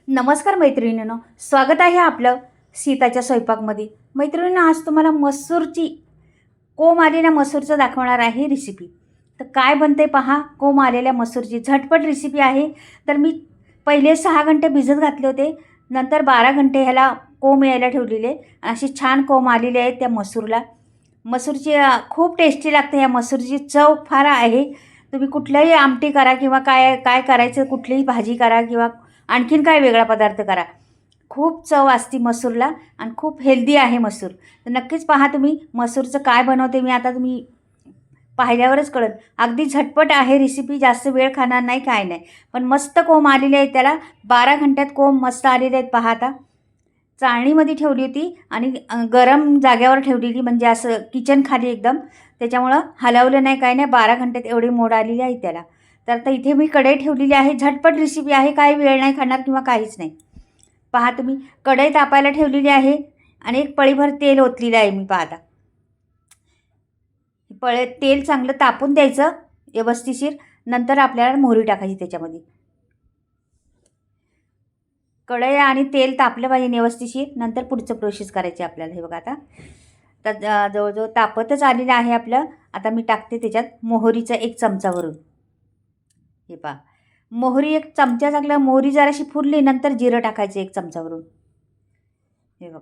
नमस्कार मैत्रिणींनो, स्वागत आहे आपलं सीताच्या स्वयंपाकमध्ये. मैत्रिणींनो, आज तुम्हाला मसूरची कोंब आलेल्या मसूरचं दाखवणार आहे रेसिपी. तर काय बनते पहा. कोंब आलेल्या मसूरची झटपट रेसिपी आहे. तर मी पहिले 6 घंटे भिजत घातले होते, नंतर 12 घंटे ह्याला कोंब यायला ठेवलेले. अशी छान कोंब आलेली आहेत त्या मसूरला. मसूरची खूप टेस्टी लागते. ह्या मसूरची चव फार आहे. तुम्ही कुठल्याही आमटी करा किंवा काय काय करायचं, कुठलीही भाजी करा किंवा आणखीन काय वेगळा पदार्थ करा, खूप चव असते मसूरला आणि खूप हेल्दी आहे मसूर. तर नक्कीच पहा तुम्ही मसूरचं काय बनवते मी आता. तुम्ही पाहिल्यावरच कळेल. अगदी झटपट आहे रेसिपी, जास्त वेळ खाणार नाही, काय नाही. पण मस्त कोंब आलेले आहेत त्याला. 12 घंट्यात कोंब मस्त आलेले आहेत पहा. आता चाळणीमध्ये ठेवली होती आणि गरम जाग्यावर ठेवलेली, म्हणजे असं किचन खाली एकदम. त्याच्यामुळं हलवलं नाही, काय नाही. 12 घंट्यात एवढी मोड आलेली आहे त्याला. तर आता इथे मी कढई ठेवलेली आहे. झटपट रेसिपी आहे, काही वेळ नाही खाणार किंवा काहीच नाही. पहा तुम्ही, कढई तापायला ठेवलेली आहे आणि एक पळीभर तेल ओतलेलं आहे मी. पाहता तेल चांगलं तापून द्यायचं व्यवस्थिशीर. नंतर आपल्याला मोहरी टाकायची त्याच्यामध्ये. कढई आणि तेल तापलं पाहिजे व्यवस्थिशीर, नंतर पुढचं प्रोसेस करायची आपल्याला. हे बघा आता तर जवळजवळ तापतच आलेलं आहे आपलं. आता मी टाकते त्याच्यात मोहरीचा 1 चमचा भरून. हे पहा, मोहरी 1 चमचा टाकलं. मोहरी जराशी फुलली, नंतर जिरं टाकायचं 1 चमचावरून. हे बघ,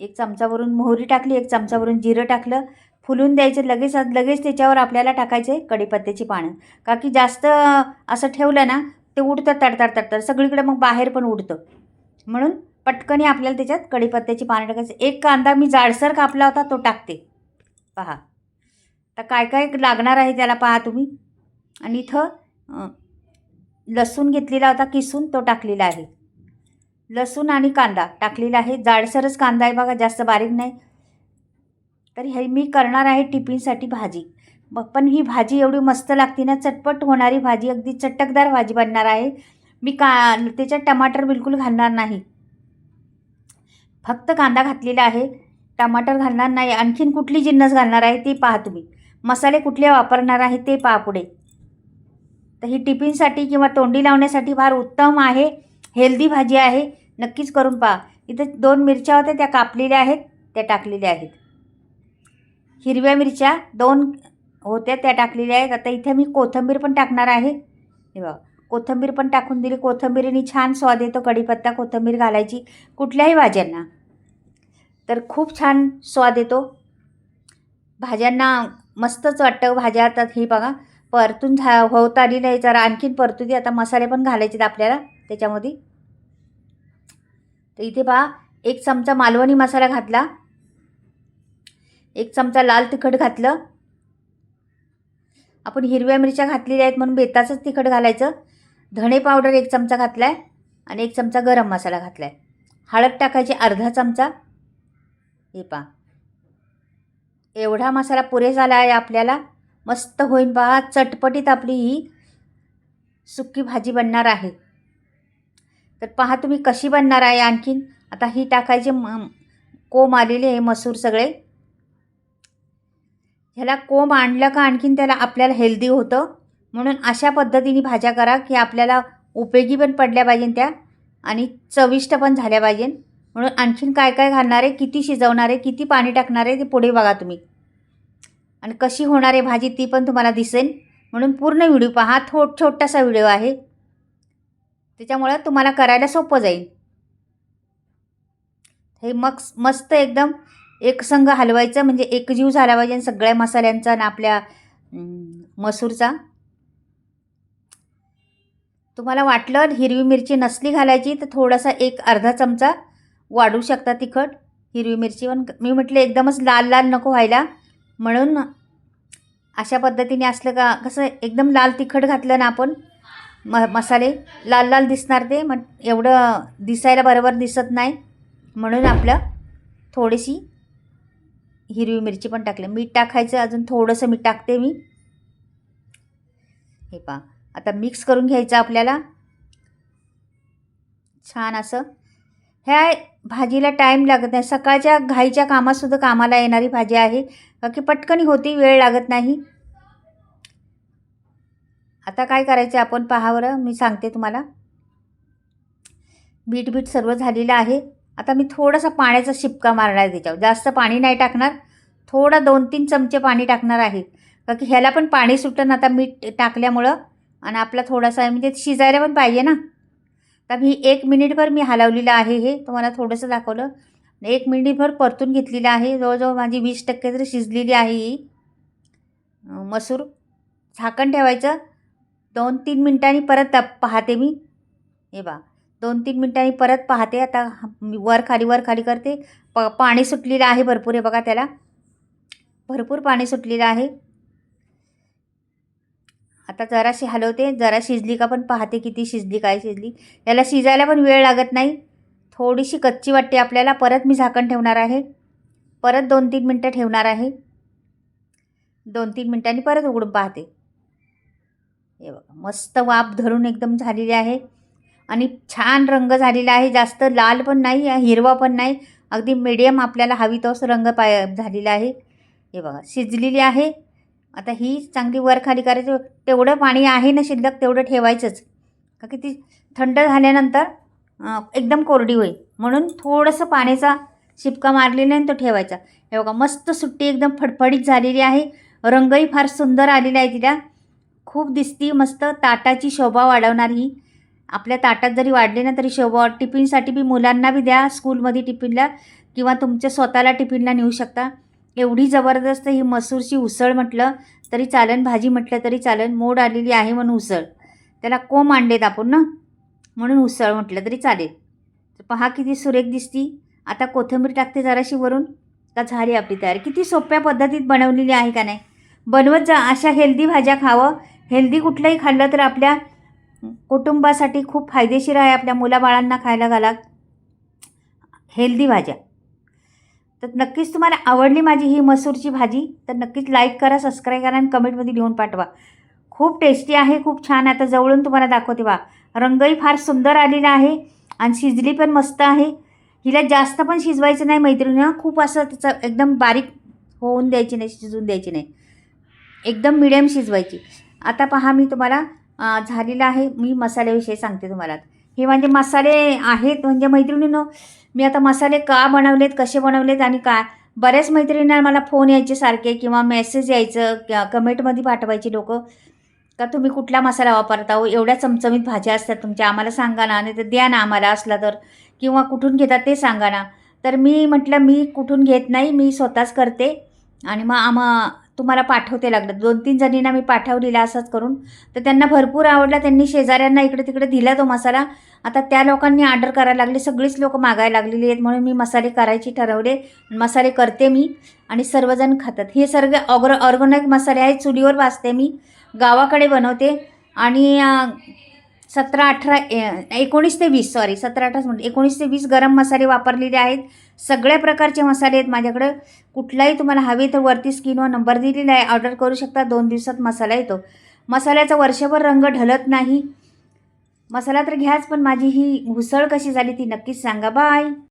1 चमचावरून मोहरी टाकली, 1 चमचावरून जिरं टाकलं. फुलून द्यायचं. लगेच त्याच्यावर आपल्याला टाकायचे कढीपत्त्याची पानं. का की जास्त असं ठेवलं ना, ते उडतं तडतड सगळीकडे, मग बाहेर पण उडतं. म्हणून पटकनी आपल्याला त्याच्यात कढीपत्त्याची पानं टाकायचं. 1 कांदा मी जाडसर कापला होता, तो टाकते. पहा तर काय काय लागणार आहे त्याला पहा तुम्ही. आणि इथं लसूण घेतलेला होता किसून, तो टाकलेला आहे. लसूण आणि कांदा टाकलेला आहे. जाडसरच कांदा आहे बघा, जास्त बारीक नाही. तर हे मी करणार आहे टिफिनसाठी भाजी. मग पण ही भाजी एवढी मस्त लागते ना, चटपट होणारी भाजी, अगदी चटकदार भाजी बनणार आहे. मी त्याच्यात टमाटर बिलकुल घालणार नाही, फक्त कांदा घातलेला आहे. टमाटर घालणार नाही. आणखीन कुठली जिन्नस घालणार आहे ते पहा तुम्ही. मसाले कुठले वापरणार आहे ते पहा पुढे. तर ही टिफिनसाठी किंवा तोंडी लावण्यासाठी फार उत्तम आहे. हेल्दी भाजी आहे. नक्कीच करून पहा. इथं 2 मिरच्या होत्या, त्या कापलेल्या आहेत, त्या टाकलेल्या आहेत. हिरव्या मिरच्या 2 होत्या, त्या टाकलेल्या आहेत. आता इथे मी कोथिंबीर पण टाकणार आहे. हे बघा, कोथिंबीर पण टाकून दिली. कोथिंबीरीने छान स्वाद येतो. कढीपत्ता कोथिंबीर घालायची कुठल्याही भाज्यांना, तर खूप छान स्वाद येतो भाज्यांना. मस्तच वाटतं भाज्या. आता ही बघा परतून होत आलेली आहे. जरा आणखीन परतू दे. आता मसाले पण घालायचे आपल्याला त्याच्यामध्ये. तर इथे पहा, 1 चमचा मालवणी मसाला घातला, 1 चमचा लाल तिखट घातलं. आपण हिरव्या मिरच्या घातलेल्या आहेत म्हणून बेताचंच तिखट घालायचं. धणे पावडर 1 चमचा घातला आहे आणि 1 चमचा गरम मसाला घातला आहे. हळद टाकायची अर्धा चमचा. हे पहा, एवढा मसाला पुरे झाला आहे आपल्याला. मस्त होईल पहा. चटपटीत आपली ही सुक्की भाजी बनणार आहे. तर पहा तुम्ही कशी बनणार आहे. आणखीन आता ही टाकायचे कोंब आलेले आहे मसूर सगळे. ह्याला कोंब आणलं का आणखीन त्याला आपल्याला हेल्दी होतं. म्हणून अशा पद्धतीने भाज्या करा की आपल्याला उपयोगी पण पडल्या पाहिजे त्या आणि चविष्ट पण झाल्या पाहिजे. म्हणून आणखीन काय काय घालणार आहे, किती शिजवणार आहे, किती पाणी टाकणार आहे ते पुढे बघा तुम्ही. आणि कशी होणार आहे भाजी ती पण तुम्हाला दिसेल. म्हणून पूर्ण व्हिडिओ पहा. छोटासा व्हिडिओ आहे, त्याच्यामुळं तुम्हाला करायला सोपं जाईल. हे मग मस्त एकदम एकसंग हलवायचं, म्हणजे एकजीव झाला पाहिजे सगळ्या मसाल्यांचा आणि आपल्या मसूरचा. तुम्हाला वाटलं हिरवी मिरची नसली घालायची तर थोडासा अर्धा चमचा वाढू शकता तिखट. हिरवी मिरची पण मी म्हटले एकदमच लाल लाल नको व्हायला, म्हणून अशा पद्धतीने असलं का कसं एकदम लाल तिखट घातलं ना आपण, मसाले लाल लाल दिसणार ते, मग एवढं दिसायला बरोबर दिसत नाही. म्हणून आपलं थोडीशी हिरवी मिरची पण टाकली. मीठ टाकायचं, अजून थोडंसं मीठ टाकते मी. हे पहा, आता मिक्स करून घ्यायचं आपल्याला छान असं. ह्या भाजीला टाईम लागत नाही. सकाळच्या घाईच्या कामातसुद्धा कामाला येणारी भाजी आहे, बाकी पटकन होती, वेळ लागत नाही. आता काय करायचं आपण पहा बरं, मी सांगते तुम्हाला. बीट सर्व झालेलं आहे. आता मी थोडासा पाण्याचा शिपका मारणार आहे त्याच्यावर. जास्त पाणी नाही टाकणार, थोडा 2-3 चमचे पाणी टाकणार आहे, का की ह्याला पण पाणी सुटतं आता मीठ टाकल्यामुळं. आणि आपला थोडासा म्हणजे शिजायला पण पाहिजे ना. तर मी 1 मिनिटभर मी हलवलेलं आहे. हे तुम्हाला थोडंसं दाखवलं. 1 मिनिटभर परतून घेतलेलं आहे. जवळजवळ माझी 20% तरी शिजलेली आहे ही मसूर. झाकण ठेवायचं. 2-3 मिनिटांनी परत पाहते मी. हे बा 2-3 मिनिटांनी परत पाहते. आता मी वर खाली करते. पाणी सुटलेलं आहे भरपूर. हे बघा त्याला भरपूर पाणी सुटलेलं आहे. आता जराशी हलवते. जरा शिजली का पण पाहते किती शिजली, काय शिजली. याला शिजायला पण वेळ लागत नाही. थोडीशी कच्ची वाटते आपल्याला. परत मी झाकण ठेवणार आहे. परत 2-3 मिनटं ठेवणार आहे. 2-3 मिनटांनी परत उघडून पाहते. हे बघा मस्त वाफ धरून एकदम झालेली आहे आणि छान रंग झालेला आहे. जास्त लाल पण नाही, हिरवा पण नाही, अगदी मीडियम आपल्याला हवी तोच रंग झालेला आहे. हे बघा शिजलेली आहे. आता ही चांगली वर खाली करायची. तेवढं पाणी आहे ना शिल्लक तेवढं ठेवायचंच, का की ती थंड झाल्यानंतर एकदम कोरडी होईल. म्हणून थोडंसं पाण्याचा शिपका मारलेला आहे तो ठेवायचा. हे बघा मस्त सुट्टी एकदम फडफडीत झालेली आहे. रंगही फार सुंदर आलेला आहे. तिला खूप दिसती मस्त. ताटाची शोभा वाढवणार ही. आपल्या ताटात जरी वाढले ना तरी शोभा. टिफिनसाठी बी मुलांना बी द्या स्कूलमध्ये टिफिनला, किंवा तुमच्या स्वतःला टिफिनला नेऊ शकता. एवढी जबरदस्त ही मसूरची उसळ म्हटलं तरी चालेल, भाजी म्हटलं तरी चालेल. मोड आलेली आहे म्हणून उसळ. त्याला कोंब आणलेत आपण ना, म्हणून उसळ म्हटलं तरी चालेल. पहा किती सुरेख दिसती. आता कोथिंबीर टाकते जराशी वरून, का झाली आपली तयारी. किती सोप्या पद्धतीत बनवलेली आहे का नाही. बनवत जा. अशा हेल्दी भाज्या खावं. हेल्दी कुठलंही खाल्लं तर आपल्या कुटुंबासाठी खूप फायदेशीर आहे. आपल्या मुलाबाळांना खायला घाला हेल्दी भाज्या. तर नक्कीच तुम्हाला आवडली माझी ही मसूरची भाजी तर नक्कीच लाईक करा, सबस्क्राईब करा आणि कमेंटमध्ये लिहून पाठवा. खूप टेस्टी आहे, खूप छान. आता जवळून तुम्हाला दाखवते बा. रंगही फार सुंदर आलेला आहे आणि शिजली पण मस्त आहे. हिला जास्त पण शिजवायचं नाही मैत्रिणी. खूप असं त्याचं एकदम बारीक होऊन द्यायची नाही, शिजवून द्यायची नाही, एकदम मिडियम शिजवायची. आता पहा मी तुम्हाला झालेलं आहे. मी मसाल्याविषयी सांगते तुम्हाला. हे म्हणजे मसाले आहेत म्हणजे मैत्रिणींनो, मी आता मसाले का बनवलेत, कसे बनवलेत आणि काय. बऱ्याच मैत्रिणींना मला फोन यायचे सारखे किंवा मेसेज यायचं, कमेंटमध्ये पाठवायची लोक, का तुम्ही कुठला मसाला वापरता हो, एवढ्या चमचमीत भाज्या असतात तुमच्या, आम्हाला सांगा ना, नाही तर द्या ना आम्हाला असला तर, किंवा कुठून घेतात ते सांगा ना. तर मी म्हटलं मी कुठून घेत नाही, मी स्वतःच करते आणि मग तुम्हाला पाठवते. लागलं 2-3 जणींना मी पाठवलेला असंच करून, तर त्यांना भरपूर आवडला. त्यांनी शेजाऱ्यांना इकडे तिकडे दिला तो मसाला. आता त्या लोकांनी ऑर्डर करायला लागले, सगळीच लोक मागायला लागलेली आहेत. म्हणून मी मसाले करायचे ठरवले. मसाले करते मी आणि सर्वजण खातात. हे सर्व ऑर्गॅनिक मसाले आहेत. चुलीवर भाजते मी, गावाकडे बनवते. आणि 19 ते 20 गरम मसाले वापरलेले आहेत. सगळ्या प्रकारचे मसाले आहेत माझ्याकडं. कुठलाही तुम्हाला हवे तर वरती स्क्रीनवर नंबर दिलेला आहे, ऑर्डर करू शकता. 2 दिवसात मसाला येतो. मसाल्याचा वर्षभर रंग ढळत नाही. मसाला तर घ्याच, पण माझी ही उसळ कशी झाली ती नक्कीच सांगा. बाय.